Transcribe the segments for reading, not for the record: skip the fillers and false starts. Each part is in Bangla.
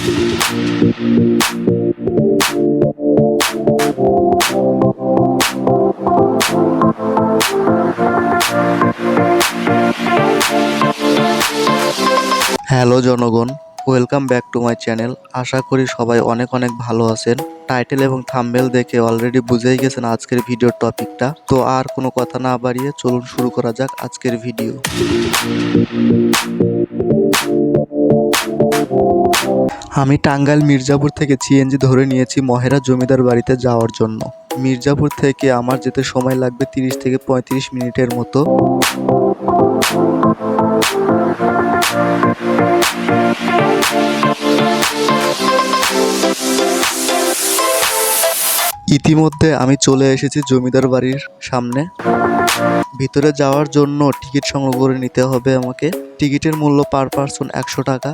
হ্যালো জনগণ, welcome back to my channel. আশা করি সবাই অনেক ভালো আছেন। টাইটেল এবং থাম্বনেল দেখে অলরেডি বুঝেই গেছেন আজকের ভিডিওর টপিকটা। তো আর কোনো কথা না বাড়িয়ে চলুন শুরু করা যাক আজকের ভিডিও। আমি টাঙ্গাইল মির্জাপুর থেকে সিএনজি ধরে নিয়েছি মহেরা জমিদার বাড়িতে যাওয়ার জন্য। মির্জাপুর থেকে আমার যেতে সময় লাগবে 30 থেকে 35 মিনিটের মতো। ইতিমধ্যে আমি চলে এসেছি জমিদার বাড়ির সামনে। ভিতরে যাওয়ার জন্য টিকিট সংগ্রহ করে নিতে হবে আমাকে। টিকিটের মূল্য পার পার্সন 100 টাকা।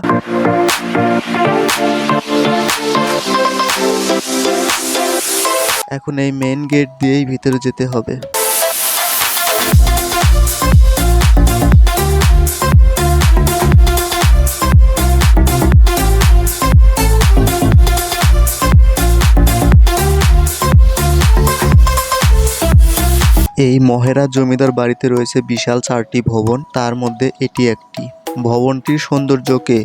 এখন এই মেইন গেট দিয়েই ভিতরে যেতে হবে। এই মহেরা জমিদার বাড়িতে রয়েছে বিশাল 4টি ভবন, তার মধ্যে এটি একটি। ভবনটির সৌন্দর্যকে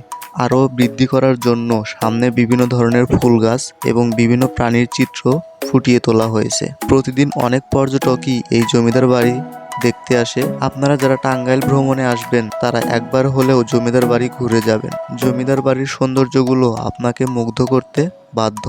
আরও বৃদ্ধি করার জন্য সামনে বিভিন্ন ধরনের ফুল গাছ এবং বিভিন্ন প্রাণীর চিত্র ফুটিয়ে তোলা হয়েছে। প্রতিদিন অনেক পর্যটকই এই জমিদার বাড়ি দেখতে আসে। আপনারা যারা টাঙ্গাইল ভ্রমণে আসবেন তারা একবার হলেও জমিদার বাড়ি ঘুরে যাবেন। জমিদার বাড়ির সৌন্দর্যগুলো আপনাকে মুগ্ধ করতে বাধ্য।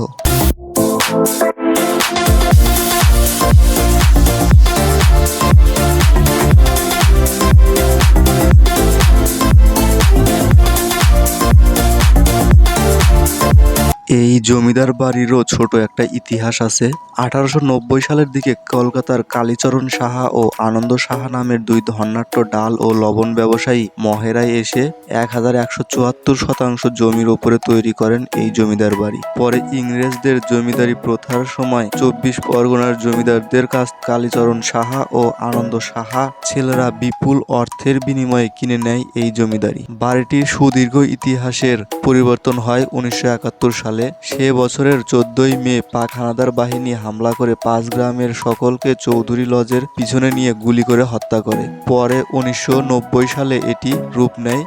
এই জমিদার বাড়িরও ছোট একটা ইতিহাস আছে। 1890 সালের দিকে কলকাতার কালীচরণ সাহা ও আনন্দ সাহা নামের দুই ধনাঢ্য ডাল ও লবণ ব্যবসায়ী মহেরায় এসে 1174 শতাংশ জমির ওপরে তৈরি করেন এই জমিদার বাড়ি। পরে ইংরেজদের জমিদারি প্রথার সময় 24 পরগনার জমিদারদের কাছ কালীচরণ সাহা ও আনন্দ সাহা ছেলেরা বিপুল অর্থের বিনিময়ে কিনে নেয় এই জমিদারি। বাড়িটির সুদীর্ঘ ইতিহাসের পরিবর্তন হয় 1971 সালে। সে বছরের 14ই মে পাক হানাদার বাহিনী হামলা করে 5 গ্রামের সকলকে চৌধুরী লজের পিছনে নিয়ে গুলি করে হত্যা করে। পরে 1990 সালে এটি রূপ নেয়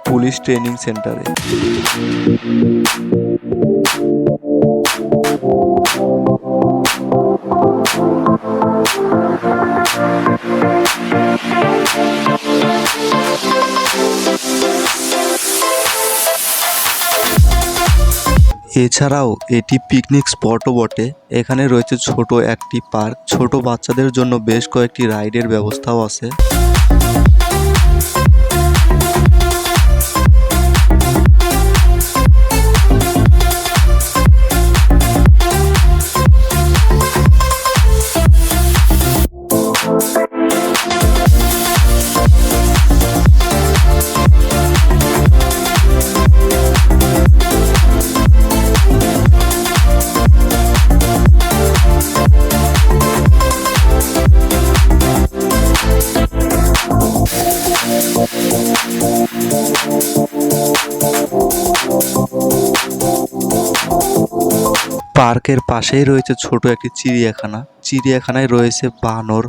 পুলিশ ট্রেনিং সেন্টারে। এছাড়াও এটি পিকনিক স্পটও বটে। এখানে রয়েছে ছোট একটি পার্ক, ছোট বাচ্চাদের জন্য বেশ কয়েকটি রাইডের ব্যবস্থাও আছে। পার্কের পাশেই রয়েছে ছোট একটি চিড়িয়াখানা। চিড়িয়াখানায় রয়েছে বানর,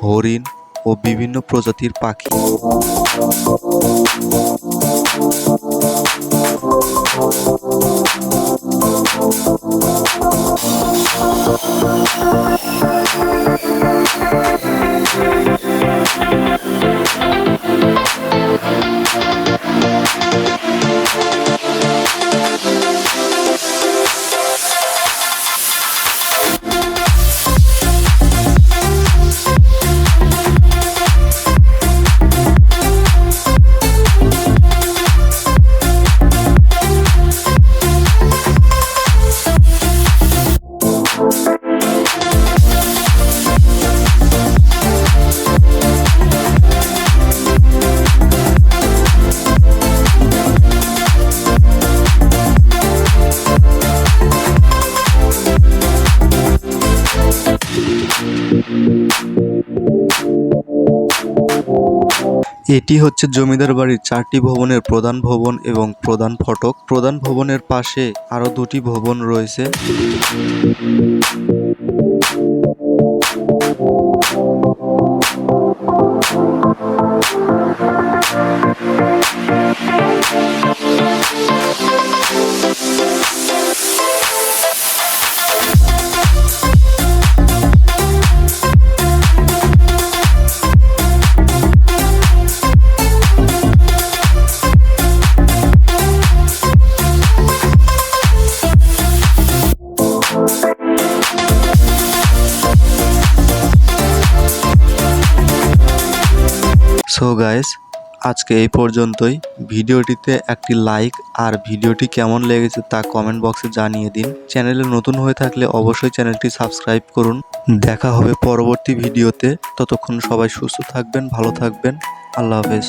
হরিণ ও বিভিন্ন প্রজাতির পাখি। এটি হচ্ছে জমিদার বাড়ির 4টি ভবনের প্রধান ভবন এবং প্রধান ফটক। প্রধান ভবনের পাশে আরো 2টি ভবন রয়েছে। সো গাইস, আজকে এই পর্যন্তই। ভিডিওটিতে একটি লাইক আর ভিডিওটি কেমন লেগেছে তা কমেন্ট বক্সে জানিয়ে দিন। চ্যানেলে নতুন হয়ে থাকলে অবশ্যই চ্যানেলটি সাবস্ক্রাইব করুন। দেখা হবে পরবর্তী ভিডিওতে। ততক্ষণ সবাই সুস্থ থাকবেন, ভালো থাকবেন। আল্লাহ হাফেজ।